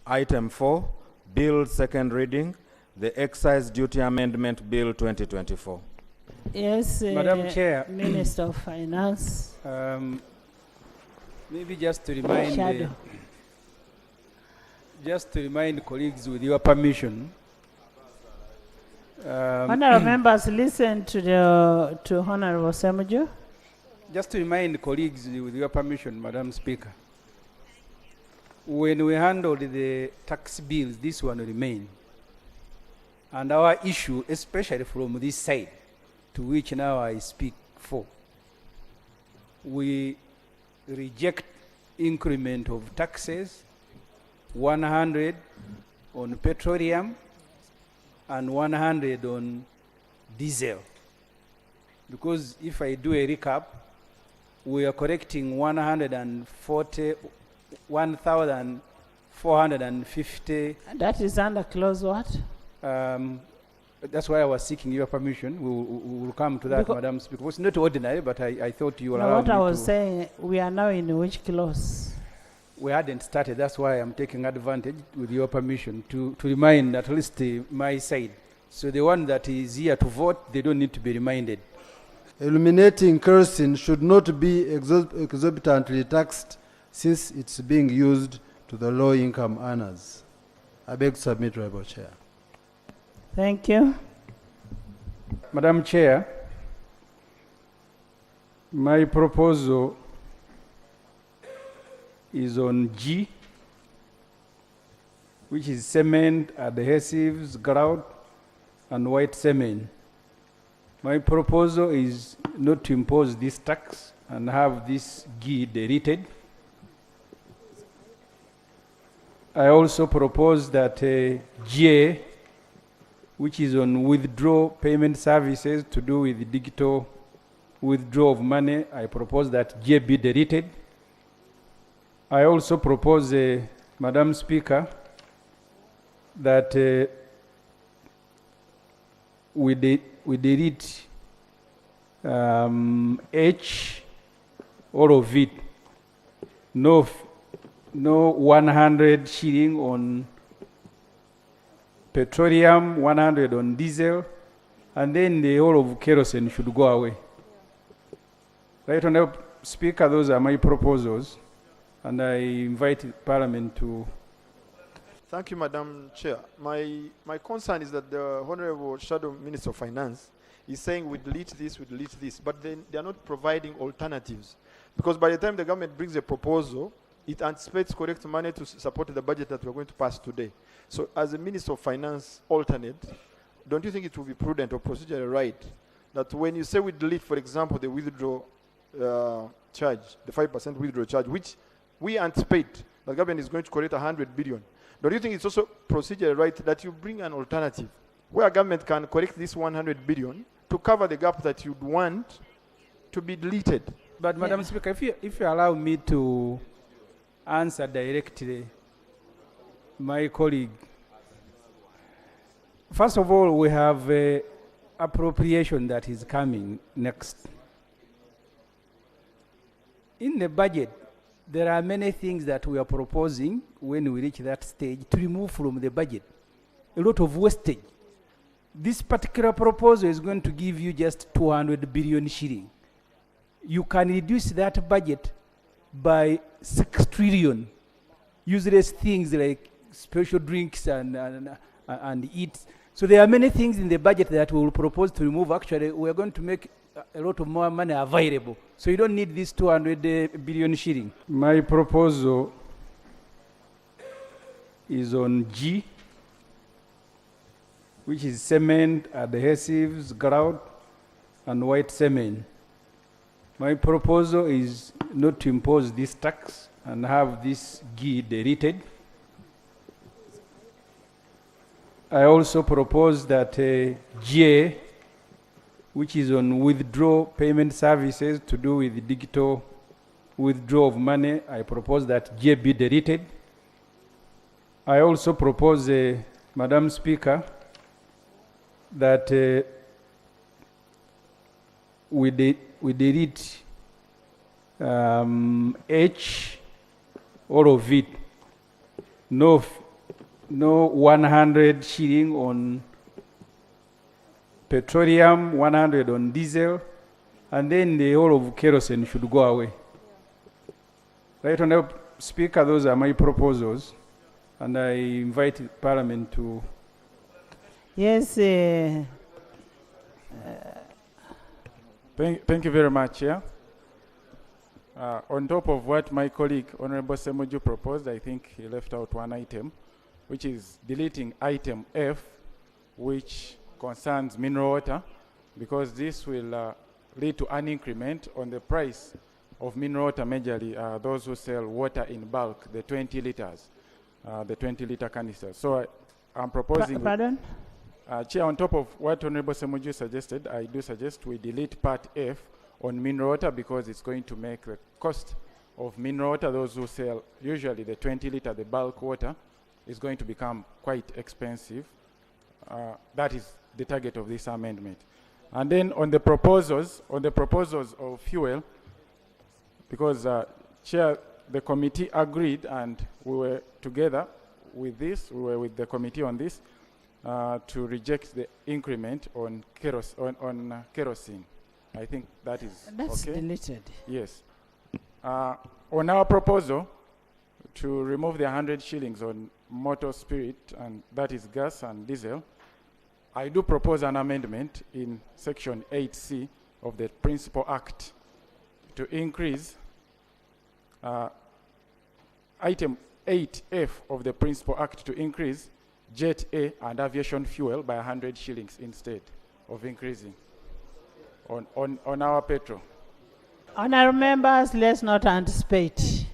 Item 4, Bill second reading, the Excise Duty Amendment Bill 2024. Yes, Madam Chair. Minister of Finance. Maybe just to remind Shadow. colleagues, with your permission. Honorable members, listen to Honorable Semuju. Just to remind colleagues, with your permission, Madam Speaker. When we handled the tax bills, this one remained. And our issue, especially from this side, to which now I speak for, we reject increment of taxes, 100 on petroleum and 100 on diesel. Because if I do a recap, we are correcting 141,450. That is under clause what? That's why I was seeking your permission. We will come to that, Madam Speaker. It's not ordinary, but I thought you allowed me what I was to. saying, we are now in which clause? We hadn't started. That's why I'm taking advantage, with your permission, to remind at least my side. So the one that is here to vote, they don't need to be reminded. Illuminating kerosene should not be exorbitantly taxed since it's being used to the low-income earners. I beg to submit, Honorable Chair. Thank you. Madam Chair, my proposal is on G, which is cement, adhesives, grout, and white cement. My proposal is not to impose this tax and have this G deleted. I also propose that J, which is on withdraw payment services to do with digital withdrawal of money, I propose that J be deleted. I also propose, Madam Speaker, that we delete H, all of it. No 100 shilling on petroleum, 100 on diesel, and then the whole of kerosene should go away. Right, Honorable Speaker, those are my proposals, and I invite Parliament to. Thank you, Madam Chair. My concern is that the Honorable Shadow Minister of Finance is saying we delete this, but then they are not providing alternatives. Because by the time the government brings a proposal, it anticipates correct money to support the budget that we're going to pass today. So as a Minister of Finance alternate, don't you think it will be prudent or procedurally right that when you say we delete, for example, the withdrawal charge, the 5% withdrawal charge, which we anticipate the government is going to collect 100 billion, don't you think it's also procedurally right that you bring an alternative where government can correct this 100 billion to cover the gap that you'd want to be deleted? But Madam Speaker, if you allow me to answer directly my colleague. First of all, we have appropriation that is coming next. In the budget, there are many things that we are proposing when we reach that stage to remove from the budget. A lot of wastage. This particular proposal is going to give you just 200 billion shilling. You can reduce that budget by 6 trillion. Useless things like special drinks and eats. So there are many things in the budget that we will propose to remove. Actually, we are going to make a lot of more money available. So you don't need this 200 billion shilling. My proposal is on G, which is cement, adhesives, grout, and white cement. My proposal is not to impose this tax and have this G deleted. I also propose that J, which is on withdraw payment services to do with digital withdrawal of money, I propose that J be deleted. I also propose, Madam Speaker, that we delete H, all of it. No no 100 shilling on petroleum, 100 on diesel, and then the whole of kerosene should go away. Right, Honourable Speaker, those are my proposals, and I invite Parliament to. Yes, Thank you very much, Chair. On top of what my colleague, Honorable Semuju, proposed, I think he left out one item, which is deleting item F, which concerns mineral water, because this will lead to an increment on the price of mineral water, majorly those who sell water in bulk, the 20 liters, the 20-liter canisters. So I'm proposing... Pardon? Chair, on top of what Honorable Semuju suggested, I do suggest we delete part F on mineral water, because it's going to make the cost of mineral water, those who sell usually the 20-liter, the bulk water, is going to become quite expensive. That is the target of this amendment. And then on the proposals of fuel, because Chair, the committee agreed, and we were together with this, we were with the committee on this, to reject the increment on kerosene. I think that is That's okay. deleted. Yes. On our proposal to remove the 100 shillings on motor spirit, and that is gas and diesel, I do propose an amendment in section 8C of the Principal Act to increase item 8F of the Principal Act, to increase Jet A and aviation fuel by 100 shillings instead of increasing on our petrol. Honourable members, let's not anticipate.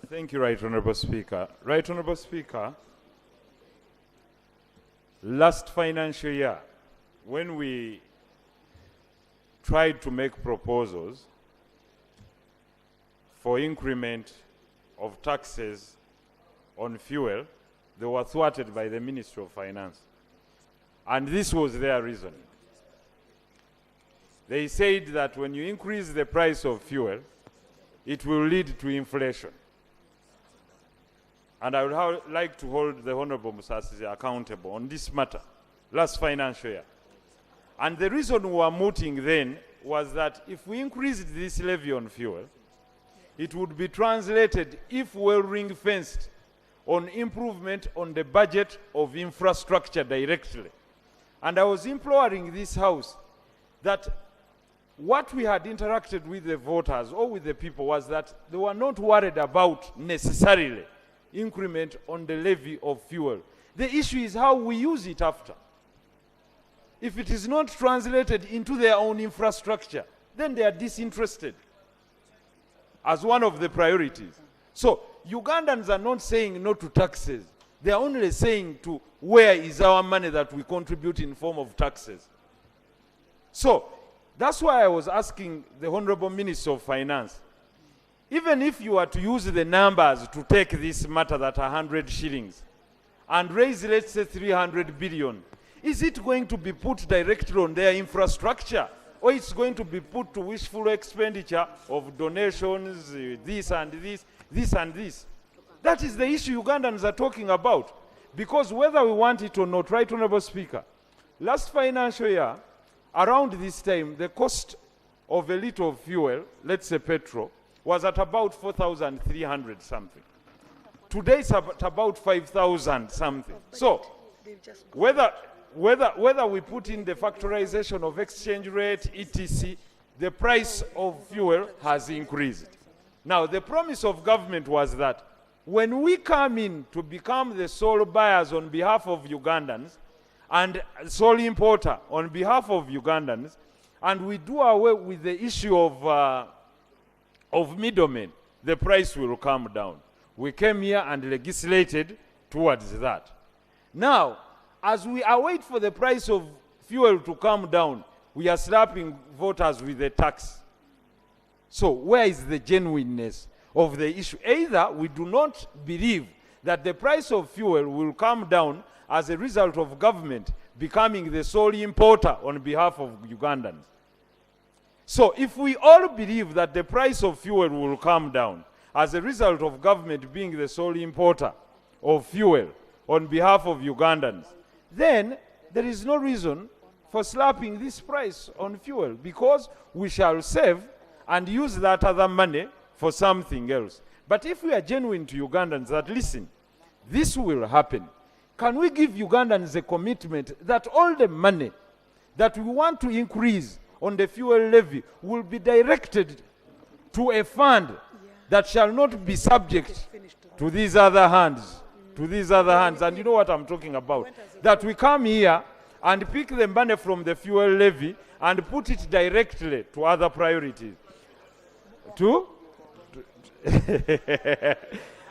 Thank you, Right Honourable Speaker. Right Honourable Speaker, last financial year, when we tried to make proposals for increment of taxes on fuel, they were thwarted by the Ministry of Finance. And this was their reasoning. They said that when you increase the price of fuel, it will lead to inflation. And I would like to hold the Honorable Musasi accountable on this matter, last financial year. And the reason we were mooting then was that if we increased this levy on fuel, it would be translated, if well ring-fenced, on improvement on the budget of infrastructure directly. And I was imploring this House that what we had interacted with the voters or with the people was that they were not worried about necessarily increment on the levy of fuel. The issue is how we use it after. If it is not translated into their own infrastructure, then they are disinterested as one of the priorities. So Ugandans are not saying no to taxes. They are only saying to where is our money that we contribute in form of taxes. So that's why I was asking the Honorable Minister of Finance, even if you are to use the numbers to take this matter that 100 shillings and raise, let's say, 300 billion, is it going to be put directly on their infrastructure, or it's going to be put to wishful expenditure of donations, this and this, this and this? That is the issue Ugandans are talking about. Because whether we want it or not, Right Honourable Speaker, last financial year, around this time, the cost of a litre of fuel, let's say petrol, was at about 4,300 something. Today it's at about 5,000 something. So whether we put in the factorization of exchange rate, etc., the price of fuel has increased. Now, the promise of government was that when we come in to become the sole buyers on behalf of Ugandans and sole importer on behalf of Ugandans, and we do away with the issue of middlemen, the price will come down. We came here and legislated towards that. Now, as we await for the price of fuel to come down, we are slapping voters with a tax. So where is the genuineness of the issue? Either we do not believe that the price of fuel will come down as a result of government becoming the sole importer on behalf of Ugandans. So if we all believe that the price of fuel will come down as a result of government being the sole importer of fuel on behalf of Ugandans, then there is no reason for slapping this price on fuel, because we shall save and use that other money for something else. But if we are genuine to Ugandans that, listen, this will happen, can we give Ugandans a commitment that all the money that we want to increase on the fuel levy will be directed to a fund that shall not be subject to these other hands, and you know what I'm talking about, that we come here and pick the money from the fuel levy and put it directly to other priorities.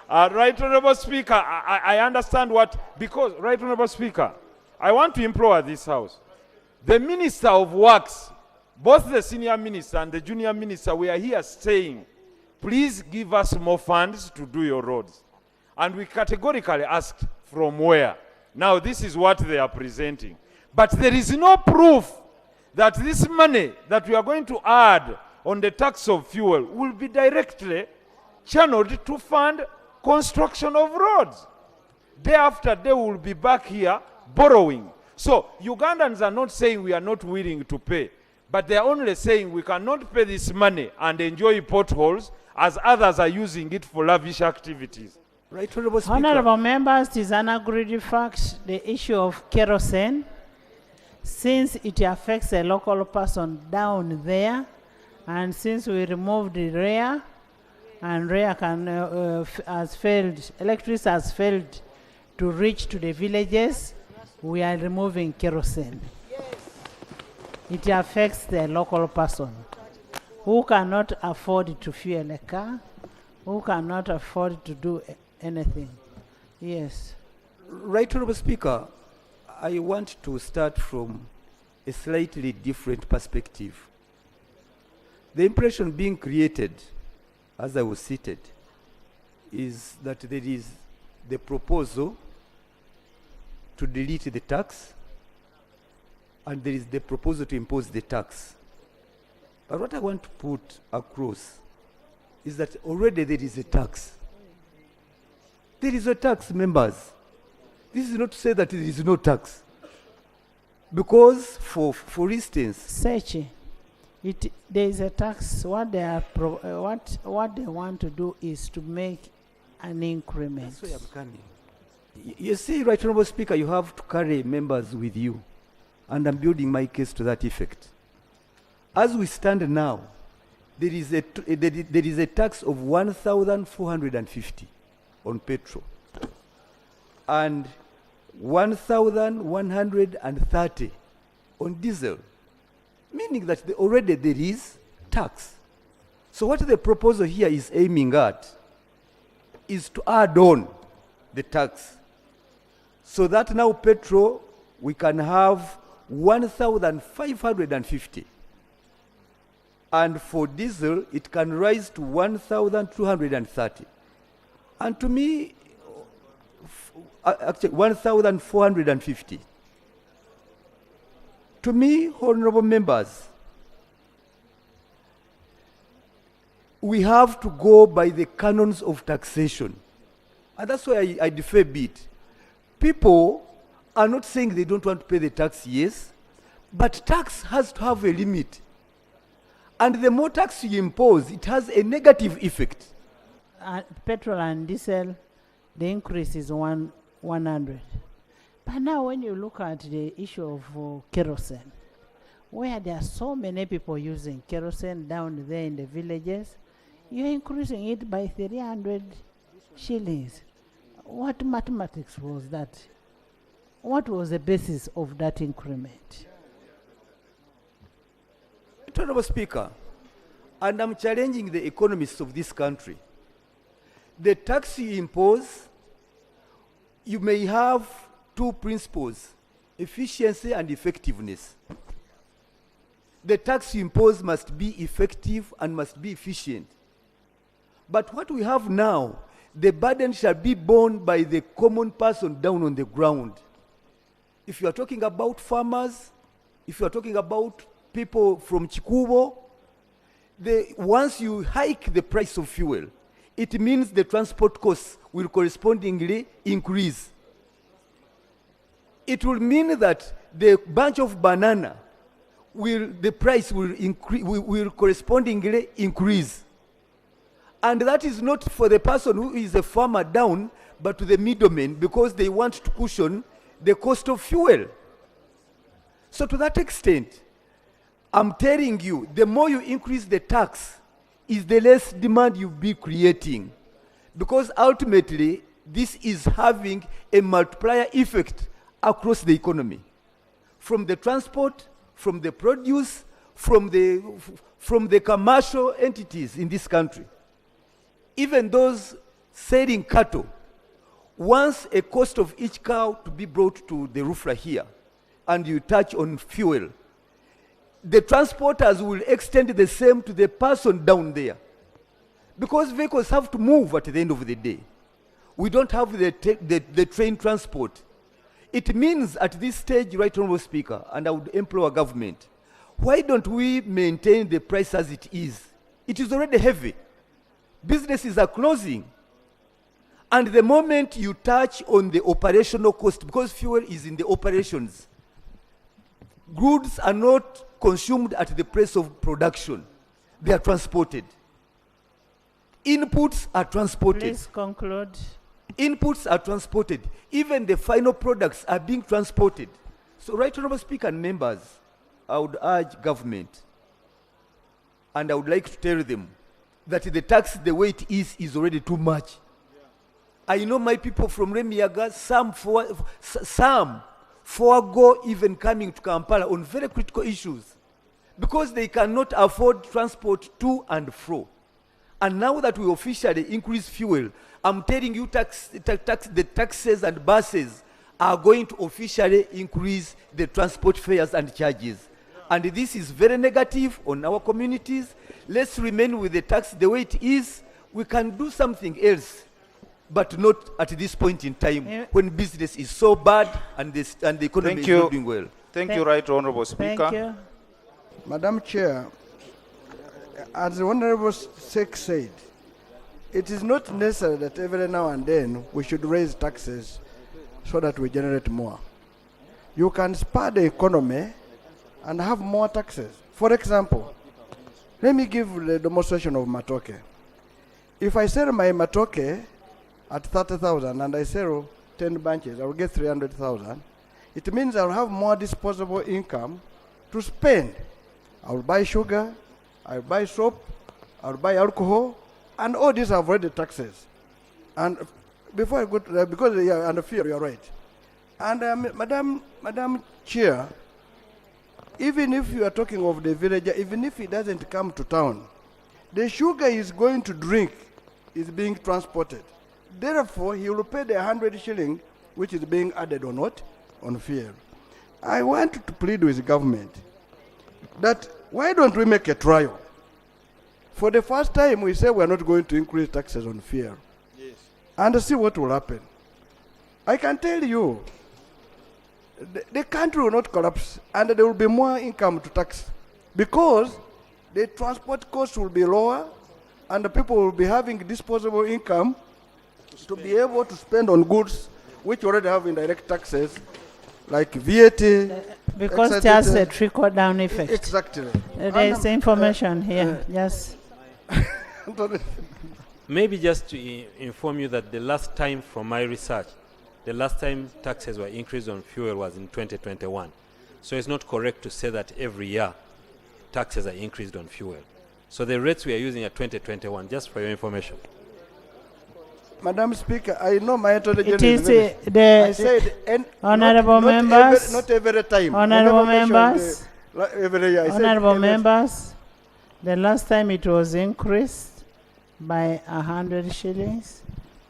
Right Honorable Speaker, I understand because, Right Honorable Speaker, I want to implore this House. The Minister of Works, both the senior minister and the junior minister, we are here saying, please give us more funds to do your roads. And we categorically asked from where. Now this is what they are presenting. But there is no proof that this money that we are going to add on the tax of fuel will be directly channeled to fund construction of roads. Day after day we will be back here borrowing. So Ugandans are not saying we are not willing to pay, but they are only saying we cannot pay this money and enjoy potholes as others are using it for lavish activities. Right Honorable Speaker. Honorable members, it is an agreed fact, the issue of kerosene, since it affects a local person down there, and since we removed the REA, and REA has failed, electricity has failed to reach to the villages, we are removing kerosene. It affects the local person who cannot afford to fuel a car, who cannot afford to do anything. Yes. Right Honorable Speaker, I want to start from a slightly different perspective. The impression being created as I was seated is that there is the proposal to delete the tax, and there is the proposal to impose the tax. But what I want to put across is that already there is a tax. There is a tax, members. This is not to say that there is no tax. Because, for instance, Sechi, there is a tax. What they are what they want to do is to make an increment. that's why I'm coming. You see, Right Honorable Speaker, you have to carry members with you, and I'm building my case to that effect. As we stand now, there is a tax of 1,450 on petrol and 1,130 on diesel, meaning that already there is tax. So what the proposal here is aiming at is to add on the tax, so that now petrol we can have 1,550, and for diesel it can rise to 1,230, and to me, actually 1,450. To me, honorable members, we have to go by the canons of taxation, and that's why I defer a bit. People are not saying they don't want to pay the tax, yes, but tax has to have a limit. And the more tax you impose, it has a negative effect. Petrol and diesel, the increase is 100. But now when you look at the issue of kerosene, where there are so many people using kerosene down there in the villages, you're increasing it by 300 shillings. What mathematics was that? What was the basis of that increment? Honorable Speaker, and I'm challenging the economists of this country. The tax you impose, you may have two principles: efficiency and effectiveness. The tax you impose must be effective and must be efficient. But what we have now, the burden shall be borne by the common person down on the ground. If you are talking about farmers, if you are talking about people from Chikubo, once you hike the price of fuel, it means the transport costs will correspondingly increase. It will mean that the bunch of banana the price will correspondingly increase. And that is not for the person who is a farmer down, but to the middlemen, because they want to cushion the cost of fuel. So to that extent, I'm telling you, the more you increase the tax, is the less demand you'll be creating. Because ultimately, this is having a multiplier effect across the economy. From the transport, from the produce, from the commercial entities in this country. Even those selling cattle, once a cost of each cow to be brought to the roofler here, and you touch on fuel, the transporters will extend the same to the person down there. Because vehicles have to move at the end of the day. We don't have the train transport. It means at this stage, Right Honourable Speaker, and I would implore our government, why don't we maintain the price as it is? It is already heavy. Businesses are closing. And the moment you touch on the operational cost, because fuel is in the operations, goods are not consumed at the place of production. They are transported. Inputs are transported. Please conclude. Inputs are transported. Even the final products are being transported. So, Right Honourable Speaker and members, I would urge government, and I would like to tell them that the tax, the way it is already too much. I know my people from Remiaga, some forego even coming to Kampala on very critical issues because they cannot afford transport to and fro. And now that we officially increase fuel, I'm telling you the taxes and buses are going to officially increase the transport fares and charges. And this is very negative on our communities. Let's remain with the tax the way it is. We can do something else, but not at this point in time when business is so bad and the economy is not doing well. Thank you, Right Honourable Speaker. Thank you. Madam Chair, as the Honourable Sek said, it is not necessary that every now and then we should raise taxes so that we generate more. You can spur the economy and have more taxes. For example, let me give the demonstration of matoke. If I sell my matoke at 30,000 and I sell 10 bunches, I will get 300,000. It means I'll have more disposable income to spend. I'll buy sugar, I'll buy soap, I'll buy alcohol, and all these are already taxes. And before I go to that, because under fear, you're right. And Madam Chair, even if you are talking of the villager, even if he doesn't come to town, the sugar he's going to drink is being transported. Therefore, he will pay the 100 shilling, which is being added on what? On fuel. I want to plead with the government that why don't we make a trial? For the first time, we say we're not going to increase taxes on fuel. Yes. And see what will happen. I can tell you, the country will not collapse and there will be more income to tax because the transport costs will be lower and the people will be having disposable income to be able to spend on goods which already have indirect taxes like VAT. Because there's a trickle-down effect. Exactly. There is information here. Yes. Maybe just to inform you that the last time from my research, the last time taxes were increased on fuel was in 2021. So it's not correct to say that every year taxes are increased on fuel. So the rates we are using are 2021, just for your information. Madam Speaker, I know my Attorney General. It is I said, honourable members. Not every time. Honourable members. Every year. Honourable members. The last time it was increased by 100 shillings.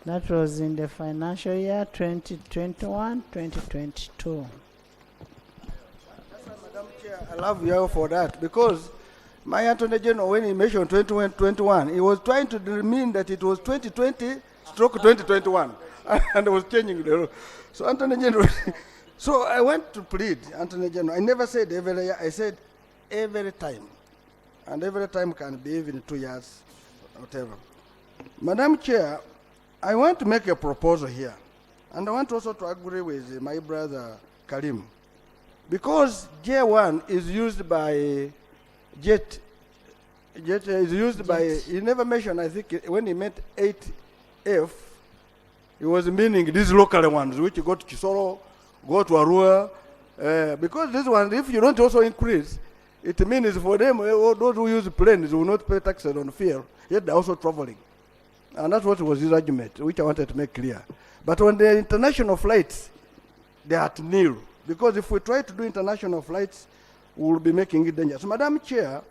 That was in the financial year 2021, 2022. Madam Chair, I love you for that because my Attorney General, when he mentioned 2021, he was trying to mean that it was 2020 stroke 2021 and I was changing the rule. So Attorney General, so I went to plead, Attorney General. I never said every year, I said every time. And every time can be even 2 years, whatever. Madam Chair, I want to make a proposal here. And I want also to agree with my brother Karim. Because J1 is used by Jet is used by, he never mentioned, I think, when he meant 8F, he was meaning these local ones, which go to Chisoro, go to Arua, because this one, if you don't also increase, it means for them, those who use planes will not pay taxes on fuel, yet they're also traveling. And that's what was his argument, which I wanted to make clear. But on the international flights, they are at nil. Because if we try to do international flights, we will be making it dangerous. So, Madam Chair,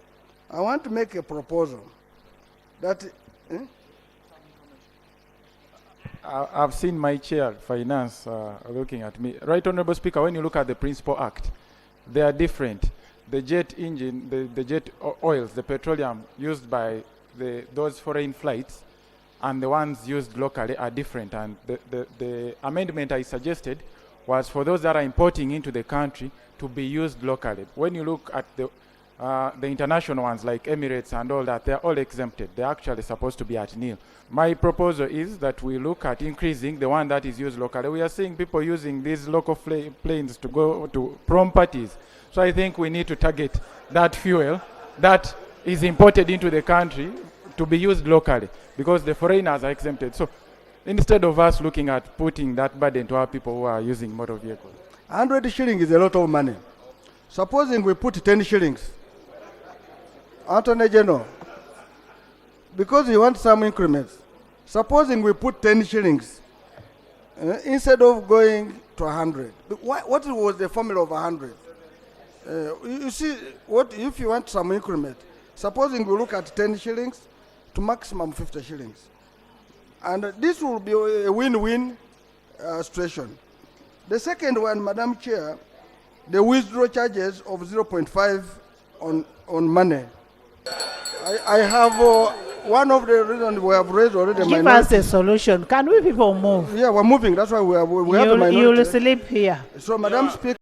I want to make a proposal that... I've seen my chair, Finance, looking at me. Right, Honorable Speaker, when you look at the Principal Act, they are different. The jet engine, the jet oils, the petroleum used by those foreign flights and the ones used locally are different. And the amendment I suggested was for those that are importing into the country to be used locally. When you look at the international ones like Emirates and all that, they're all exempted. They're actually supposed to be at nil. My proposal is that we look at increasing the one that is used locally. We are seeing people using these local planes to go to prom parties. So I think we need to target that fuel that is imported into the country to be used locally because the foreigners are exempted. So instead of us looking at putting that burden to our people who are using motor vehicles. 100 shillings is a lot of money. Supposing we put 10 shillings. Attorney General, because you want some increments, supposing we put 10 shillings instead of going to 100. What was the formula of 100? You see, what if you want some increment? Supposing we look at 10 shillings to maximum 50 shillings. And this will be a win-win situation. The second one, Madam Chair, the withdrawal charges of 0.5 on money. I have one of the reasons we have raised already. Give us a solution. Can we people move? Yeah, we're moving. That's why we have a minority. You'll sleep here. So, Madam Speaker.